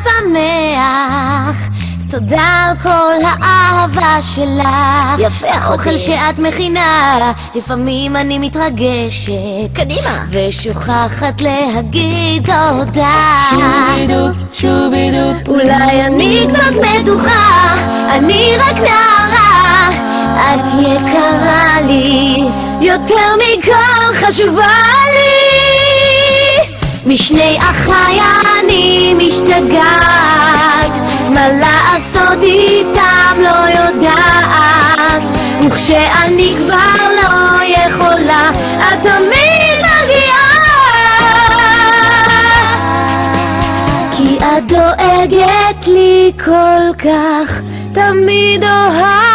שמח, תודה על כל האהבה שלך. יפה אחותי. האוכל שאת מכינה, לפעמים אני מתרגשת. קדימה. ושוכחת להגיד תודה. שובידו, שובידו. אולי אני קצת מתוחה, אני רק נערה, את יקרה לי, יותר מכל חשובה לי. משני אחיי אני משתגעת, מה לעשות איתם לא יודעת, וכשאני כבר לא יכולה, את תמיד מגיעה, כי את דואגת לי כל כך, תמיד אוהבת